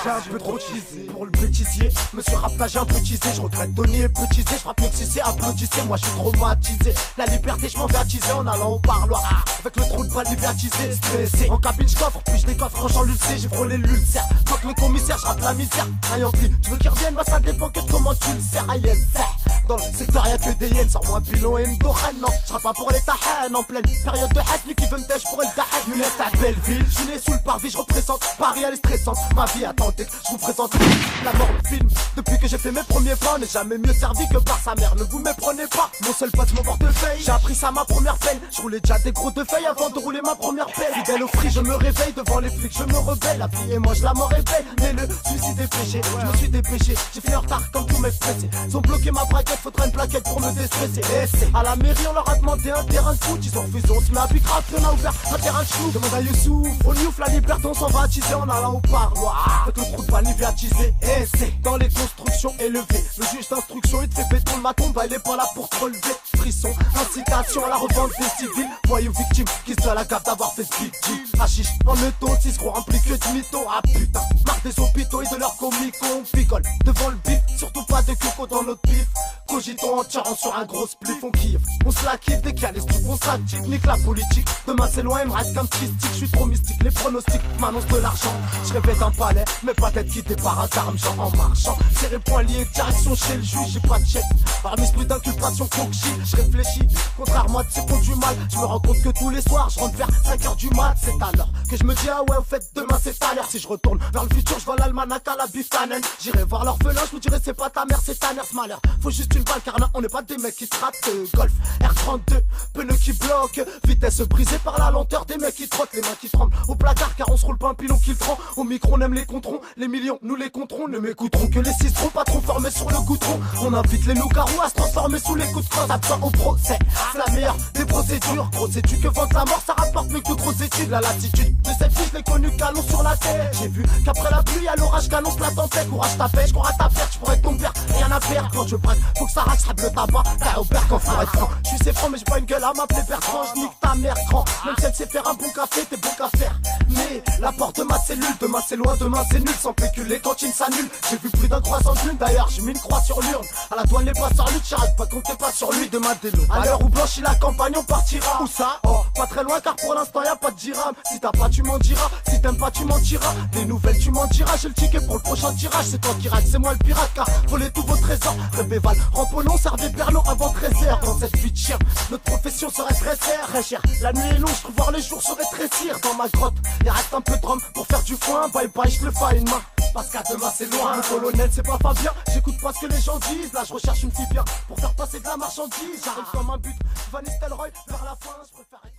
J'ai un peu trop cheesé pour le bêtisier. Monsieur Rapta, j'ai un peu teasé. Je regrette donner et petitiser. Je frappe mieux que si c'est applaudissez. Moi je suis traumatisé. La liberté, je m'en vais attiser en allant au parloir. Avec le trou de balle libertisé. Stressé. En cabine, je coffre, puis je décoffre franchant l'ulcère. J'ai frôlé l'ulcère. Tant que le commissaire, je rappe la misère. Un Yankee, tu veux qu'il revienne? Bah ça dépend que comment tu le sers. Aïe, dans le secteur y'a que des yens. Sors-moi un pilon et une dohan. Non, je rappe pas pour les tahan. En pleine période de hack, lui qui veut me dèche pour le dahan. Younes à Belleville, je suis né sous le parvis, je représente Paris, elle est stressante. Ma vie a tenté, je vous présente la mort du film. Depuis que j'ai fait mes premiers pas, on n'est jamais mieux servi que par sa mère. Ne vous méprenez pas, mon seul pote, mon portefeuille. J'ai appris ça à ma première peine. Je roulais déjà des gros de feuilles avant de rouler ma première pelle. Fidèle au free, je me réveille devant les flics, je me rebelle. La vie et moi, je la mort est belle. Mais le suicide est péché, je me suis dépêché. J'ai fini en retard comme tous mes pressés. Ils ont bloqué ma braquette, faudrait une plaquette pour me déstresser. Et c'est à la mairie, on leur a demandé un terrain de foot. Ils ont refusé, on se met à bicrave, on a ouvert un terrain de chou. Demande à Youssouf, au Niouf, la liberté, on s'en va attiser en allant au parloir. Avec le trou de balle, il vient attiser. Et c'est dans les constructions élevées. Le juge d'instruction, il te fait béton de ma tombe, il est pas là pour te relever. Frisson, incitation à la revente des civils. Voyous victimes qui se doit la gaffe d'avoir fait ce victime. Hachiche en auto, si se croit rempli que de mythos. Ah putain, marre des hôpitaux et de leurs comiques. On picole devant le bif, surtout pas de coco dans notre pif. Cogitons en tirant sur un gros spliff, on kiffe. On se la kiffe dès qu'il y a les stups, on s'active. Nique la politique, demain c'est loin, il me reste qu'un petit stick. Je suis trop mystique, les pronostics m'annoncent de l'argent. Je rêvais d'un palais, mais pas d'être quitté par hasard, genre en marchant. Serré point lié, direction chez le juge, j'ai pas de chèque. Parmi plus d'inculpation faut que je réfléchis. Contrairement à ceux qui ont du mal, je me rends compte que tous les soirs, je rentre vers 5h du mat. C'est alors que je me dis, ah ouais, au fait, demain c'est à l'heure. Si je retourne vers le futur, je vois l'almanach à la Buchanan. J'irai voir l'orphelin, je me dirai, c'est pas ta mère, c'est ta mère, ce malheur. Faut juste une balle, car là, on n'est pas des mecs qui trottent. Golf, R32, pneu qui bloque. Vitesse brisée par la lenteur des mecs qui trottent. Les mains qui tremblent au placard, car on se roule pas un pilon qui le prend. Au micro, on aime les controns, les millions, nous les compterons. Ne m'écouteront que les cistrons, pas trop formés sur le goudron. On invite les loups-garous à se transformer sous les coups de crosse. Absent au procès, c'est la meilleure des procédures. Gros sais-tu que vendre la mort, ça rapporte mieux que d'autres études. La latitude de cette fille, je l'ai connue canon sur la tête. J'ai vu qu'après la pluie, à l'orage qu'annonce la tempête. Courage ta pêche, cours à ta perte, je pourrais être ton père, rien à faire. Quand je prête, faut que ça rate, je le tabac. T'as au père quand faut être franc. Je suis c'est franc, mais j'ai pas une gueule à m'appeler Bertrand. Je nique ta mère grand. Même si elle sait faire un bon café, t'es bon qu'à faire. Mais la porte de ma cellule, demain c'est loin, demain c'est nul. Sans pécule, les cantines s'annulent. J'ai vu plus d'un croissant de lune, d'ailleurs j'ai mis une croix sur l'urne. À la douane les passeurs lutte, j'arrête pas compter pas sur lui. Demain dès l'aube, à l'heure où blanchit la campagne, on partira. Où ça? Oh, pas très loin car pour l'instant y'a pas de dirham. Si t'as pas tu m'en diras, si t'aimes pas tu m'en diras. Des nouvelles tu m'en diras, j'ai le ticket pour le prochain tirage. C'est toi qui rate, c'est moi le pirate car voler tous vos trésors. Rêver Rampolon, servez Berlot avant 13h. Dans cette vie de chien, notre profession serait très chère. La nuit est longue, je trouve voir les jours se rétrécir. Dans ma grotte, il reste un peu de rhum pour faire du foin. Bye bye, je le fais à une main. Parce qu'à demain c'est loin. Le colonel c'est pas Fabien, j'écoute pas ce que les gens disent. Là je recherche une fille bien pour faire passer de la marchandise. J'arrive comme un but, Van Nistelrooy vers la fin, je préfère être